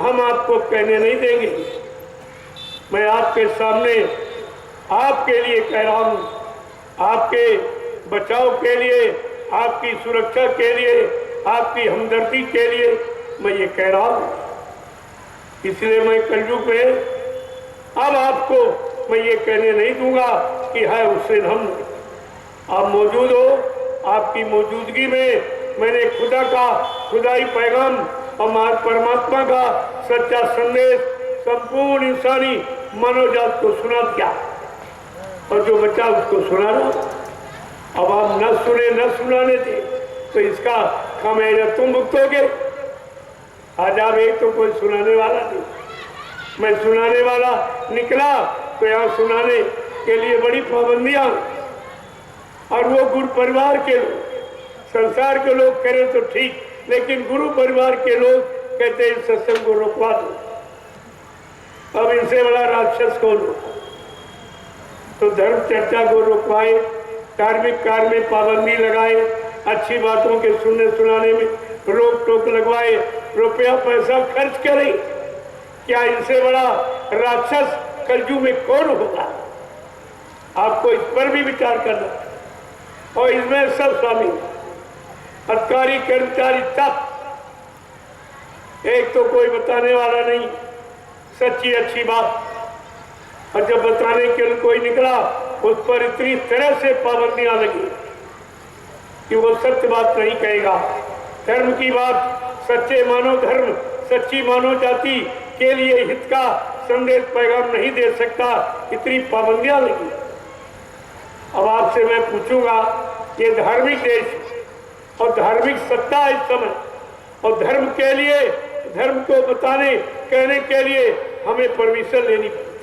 हम आपको कहने नहीं देंगे। मैं आपके सामने आपके लिए कह रहा हूं, आपके बचाव के लिए, आपकी सुरक्षा के लिए, आपकी हमदर्दी के लिए मैं ये कह रहा हूं। इसलिए मैं कलयुग में अब आपको मैं ये कहने नहीं दूंगा कि है हुसैन हम। आप मौजूद हो, आपकी मौजूदगी में मैंने खुदा का खुदाई पैगाम और परमात्मा का सच्चा संदेश संपूर्ण इंसानी मानवजात को सुना दिया, और जो बच्चा उसको सुनाना। अब आप न सुने न सुनाने थे तो इसका खामियाजा तुम भुगतोगे। आज आप एक तो कोई सुनाने वाला नहीं, मैं सुनाने वाला निकला तो यहाँ सुनाने के लिए बड़ी पाबंदियां, और वो गुरु परिवार के लोग, संसार के लोग करें तो ठीक, लेकिन गुरु परिवार के लोग कहते हैं सत्संग को रोकवा दो। अब इनसे बड़ा राक्षस कौन हो? तो धर्म चर्चा को रोकवाए, धार्मिक कार्य में पाबंदी लगाए, अच्छी बातों के सुनने सुनाने में रोक टोक लगवाए, रुपया पैसा खर्च करें। क्या इनसे बड़ा राक्षस कलयुग में कौन होगा? आपको इस पर भी विचार करना, और इसमें सब शामिल, अधिकारी कर्मचारी सब। एक तो कोई बताने वाला नहीं सच्ची अच्छी बात, और जब बताने के लिए कोई निकला उस पर इतनी तरह से पाबंदियां लगी कि वो सत्य बात नहीं कहेगा। धर्म की बात, सच्चे मानव धर्म, सच्ची मानव जाति के लिए हित का संदेश पैगाम नहीं दे सकता, इतनी पाबंदियां लगी। अब आपसे मैं पूछूंगा, ये धार्मिक देश और धार्मिक सत्ता इस समय, और धर्म के लिए, धर्म को बताने कहने के लिए हमें परमिशन लेनी पड़ती,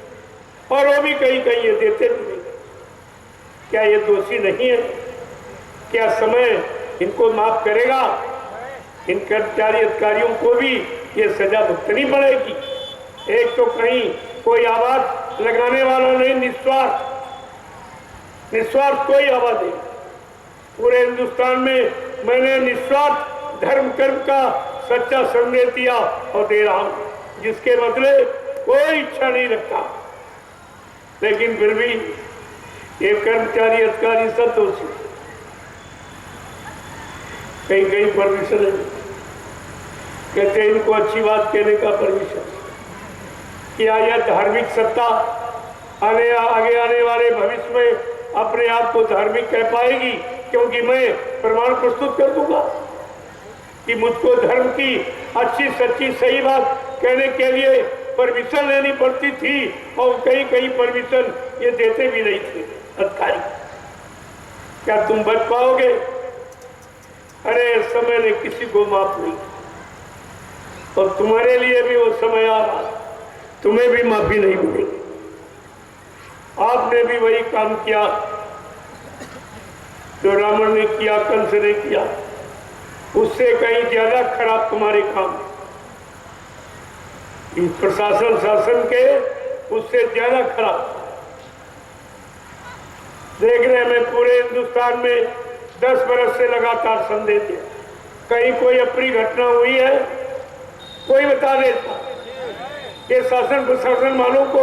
और वो भी कहीं कहीं ये देते भी नहीं। क्या ये दोषी नहीं है? क्या समय इनको माफ करेगा? इन कर्मचारी अधिकारियों को भी ये सजा भुगतनी पड़ेगी। एक तो कहीं कोई आवाज लगाने वाला नहीं, निस्वार्थ कोई आवाज नहीं। पूरे हिंदुस्तान में मैंने निस्वार्थ धर्म कर्म का सच्चा संदेश दिया और दे रहा हूं, जिसके बदले कोई इच्छा नहीं रखता। लेकिन फिर भी ये कर्मचारी अधिकारी सब दोषी, कहीं कहीं परमिशन है, कहते हैं इनको अच्छी बात कहने का परमिशन। क्या यह धार्मिक सत्ता आगे आने वाले भविष्य में अपने आप को धार्मिक कह पाएगी? क्योंकि मैं प्रमाण प्रस्तुत कर दूंगा कि मुझको धर्म की अच्छी सच्ची सही बात कहने के लिए परमिशन लेनी पड़ती थी, और कहीं कहीं परमिशन ये देते भी नहीं थे अधिकारी। क्या तुम बच पाओगे? अरे समय ने किसी को माफ नहीं, और तुम्हारे लिए भी वो समय आ रहा, तुम्हें भी माफी नहीं मिलेगी। आपने भी वही काम किया जो रावण ने किया, कंस ने किया, उससे कहीं ज्यादा खराब तुम्हारे काम। इस प्रशासन शासन के उससे ज्यादा खराब। देख रहे हैं, मैं पूरे हिंदुस्तान में 10 बरस से लगातार संदेश दिया, कहीं कोई अप्रिय घटना हुई है? कोई बता देता। ये शासन प्रशासन वालों को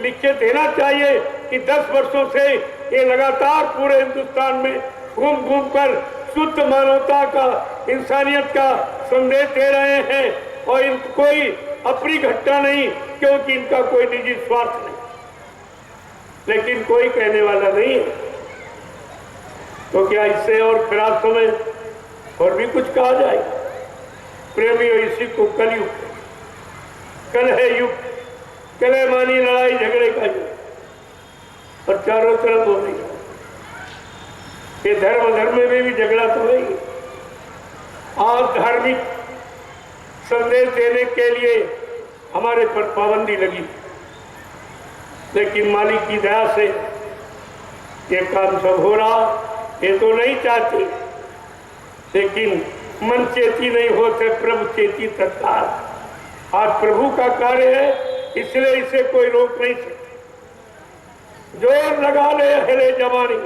लिख के देना चाहिए कि 10 वर्षों से ये लगातार पूरे हिंदुस्तान में घूम घूम कर शुद्ध मानवता का, इंसानियत का संदेश दे रहे हैं, और इन कोई अप्रिय घटना नहीं, क्योंकि इनका कोई निजी स्वार्थ नहीं। लेकिन कोई कहने वाला नहीं है। तो क्या इससे और खराब समय और भी कुछ कहा जाए? प्रेमियों, इसी को कलयुग, कल है युग, कले मानी लड़ाई झगड़े का युग, और चारों तरफ हो रही है। ये धर्म में भी झगड़ा तो नहीं। आज धार्मिक संदेश देने के लिए हमारे पर पाबंदी लगी, लेकिन मालिक की दया से ये काम सब हो रहा। ये तो नहीं चाहते, लेकिन मन चेती नहीं होते, प्रभु चेती तत्काल। आज प्रभु का कार्य है, इसलिए इसे कोई रोक नहीं सकता। जोर लगा ले हेले जवानी,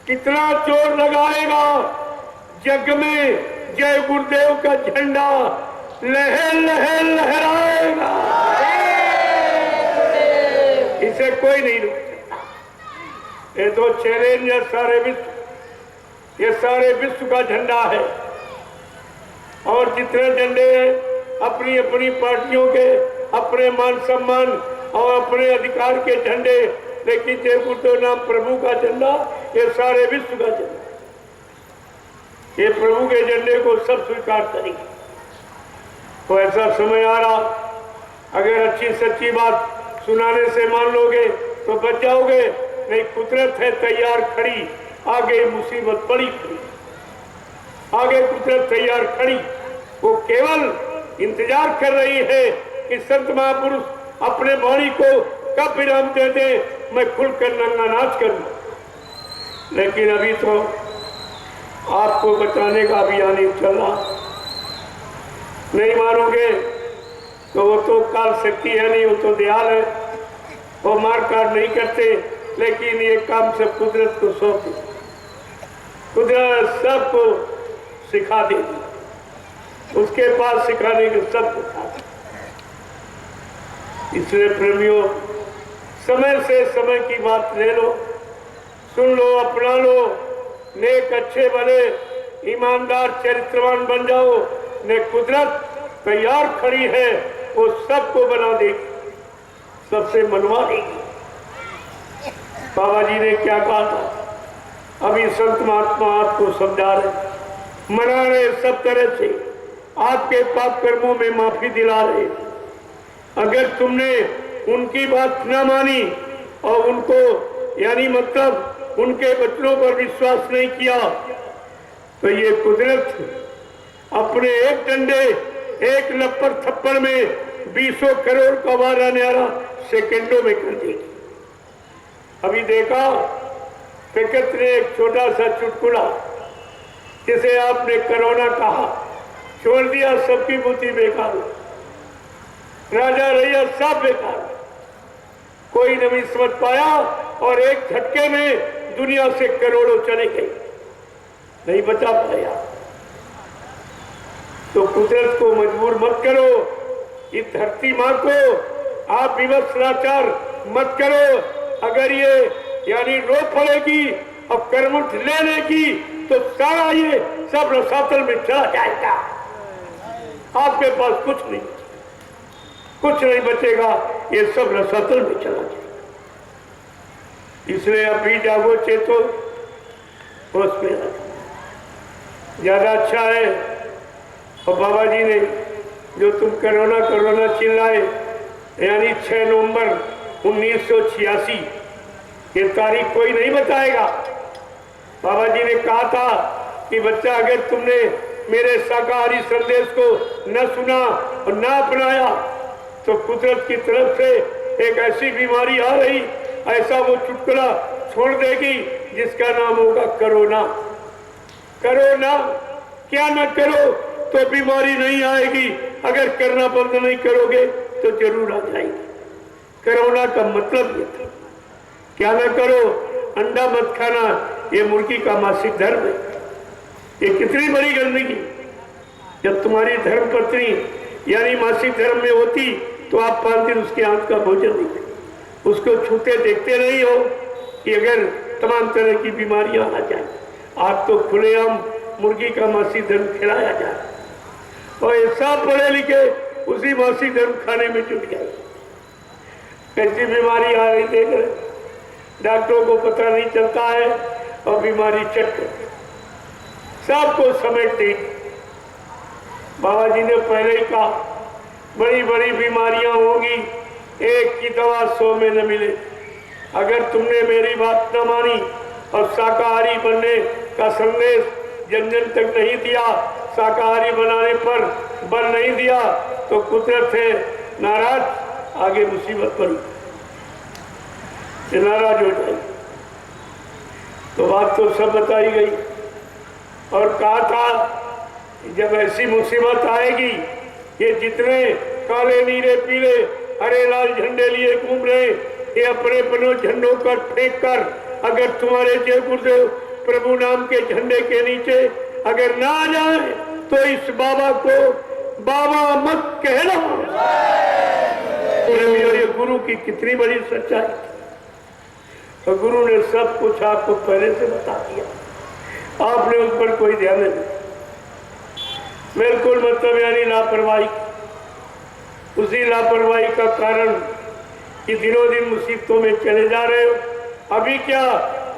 कितना जोर लगाएगा जग में जय गुरुदेव का झंडा, लहर लहर लहराएगा, इसे कोई नहीं रोक सकता। ये तो चैलेंज है सारे विश्व, ये सारे विश्व का झंडा है। और जितने झंडे हैं अपनी अपनी पार्टियों के, अपने मान सम्मान और अपने अधिकार के झंडे, लेकिन जयपुर तो नाम प्रभु का झंडा, ये सारे विश्व का झंडा। ये प्रभु के झंडे को सब स्वीकार करेंगे। तो ऐसा समय आ रहा, अगर अच्छी सच्ची बात सुनाने से मान लोगे तो बच जाओगे, नहीं कुदरत है तैयार खड़ी, आगे मुसीबत पड़ी खड़ी, आगे कुदरत तैयार खड़ी। वो केवल इंतजार कर रही है कि संत महापुरुष अपने वाणी को कब विराम दे दे, मैं खुलकर नंगा नाच करूं। लेकिन अभी तो आपको बचाने का अभियान चल रहा। नहीं मानोगे तो वो तो काल शक्ति है नहीं, वो तो दयाल है, वो मार काट नहीं करते। लेकिन ये काम सब कुदरत को सौंप दे, कुदरत सबको सिखा देगी, उसके पास सिखाने के सब सिखा दे। इसलिए प्रेमियों, समय से समय की बात ले लो, सुन लो, अपना लो, नेक अच्छे भले ईमानदार चरित्रवान बन जाओ। ने कुदरत तैयार खड़ी है, वो सबको बना देगी, सबसे मनवा देगी। बाबा जी ने क्या कहा था, अभी संत महात्मा आपको समझा रहे, मना रहे सब तरह से, आपके पाप कर्मों में माफी दिला रहे। अगर तुमने उनकी बात न मानी और उनको यानी मतलब उनके वचनों पर विश्वास नहीं किया, तो ये कुदरत अपने एक डंडे एक लपड़ थप्पड़ में 20 करोड़ का वारा न्यारा सेकंडों में कर देगी। अभी देखा फिकत ने एक छोटा सा चुटकुला, जिसे आपने कोरोना कहा, छोड़ दिया सबकी बुद्धि बेकार, राजा रैया सब बेकार, कोई नहीं समझ पाया और एक झटके में दुनिया से करोड़ों चले गए, नहीं बचा पाया। तो कुदरत को मजबूर मत करो, इस धरती मां को आप विवश लाचार मत करो। अगर ये यानी रो पड़ेगी और करमुठ ले लेगी तो सारा ये सब रसातल में चला जाएगा, आपके पास कुछ नहीं बचेगा, ये सब रसातल में चला जाएगा। इसलिए अभी जागो, चेतो, होश में रखो, ज्यादा अच्छा है। और बाबा जी ने जो तुम कोरोना चिल्लाए, यानी 6 नवंबर 1986, ये तारीख कोई नहीं बताएगा। बाबा जी ने कहा था कि बच्चा, अगर तुमने मेरे शाकाहारी संदेश को न सुना और न अपनाया तो कुदरत की तरफ से एक ऐसी बीमारी आ रही, ऐसा वो चुटकुला छोड़ देगी जिसका नाम होगा कोरोना। कोरोना क्या न करो तो बीमारी नहीं आएगी, अगर करना बंद नहीं करोगे तो जरूर आ जाएगी। कोरोना का मतलब ये था, क्या न करो, अंडा मत खाना, ये मुर्गी का मासिक धर्म है। ये कितनी बड़ी गंदगी, जब तुम्हारी धर्म पत्नी यानी मासिक धर्म में होती तो आप 5 दिन उसके हाथ का भोजन नहीं, उसको छूते देखते नहीं हो कि अगर तमाम तरह की बीमारियां आ जाए। आप तो खुलेआम मुर्गी का मासिक धर्म खिलाया जाए और ये सब पढ़े लिखे उसी मासिक धर्म खाने में जुट गए। कैसी बीमारी आ रही देख रहे, डॉक्टरों को पता नहीं चलता है और बीमारी चट सबको समेट दी। बाबा जी ने पहले ही कहा, बड़ी बड़ी बीमारियां होंगी, एक की दवा 100 में न मिले। अगर तुमने मेरी बात न मानी और शाकाहारी बनने का संदेश जन जन तक नहीं दिया, शाकाहारी बनाने पर बल नहीं दिया, तो कुदरत है नाराज, आगे मुसीबत पड़ी, नाराज हो जाएगी। तो बात तो सब बताई गई और कहा था जब ऐसी मुसीबत आएगी, ये जितने काले नीले पीले हरे लाल झंडे लिए घूम रहे, ये अपने अपने झंडों पर फेंक कर अगर तुम्हारे जय गुरुदेव प्रभु नाम के झंडे के नीचे अगर ना आ जाए तो इस बाबा को बाबा मत कहना। ये गुरु की कितनी बड़ी सच्चाई। तो गुरु ने सब कुछ आपको पहले से बता दिया, आपने उस पर कोई ध्यान नहीं दिया। बिल्कुल मतलब यानी लापरवाही। उसी लापरवाही का कारण कि दिनों दिन मुसीबतों में चले जा रहे हो। अभी क्या,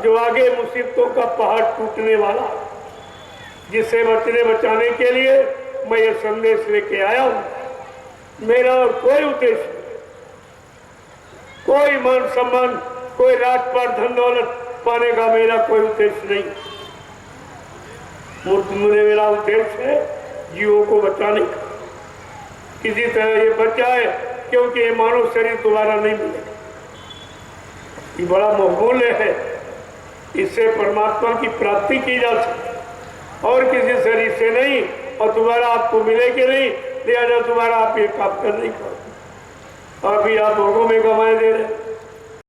जो आगे मुसीबतों का पहाड़ टूटने वाला, जिससे बचाने के लिए मैं ये संदेश लेके आया हूं। मेरा और कोई उद्देश्य, कोई मान सम्मान, कोई राजपाट धन दौलत पाने का मेरा कोई उद्देश्य नहीं। मेरा उद्देश्य है जीवों को बचाने का, किसी तरह ये बचाए, क्योंकि ये मानव शरीर दोबारा नहीं मिलेगा। ये बड़ा बहुमूल्य है, इससे परमात्मा की प्राप्ति की जा सकती और किसी शरीर से नहीं, और दोबारा आपको मिलेगी नहीं, लिहाजा दोबारा आप ये काम कर नहीं पाओगे। अभी आप भोगों में गंवाए दे रहे हैं।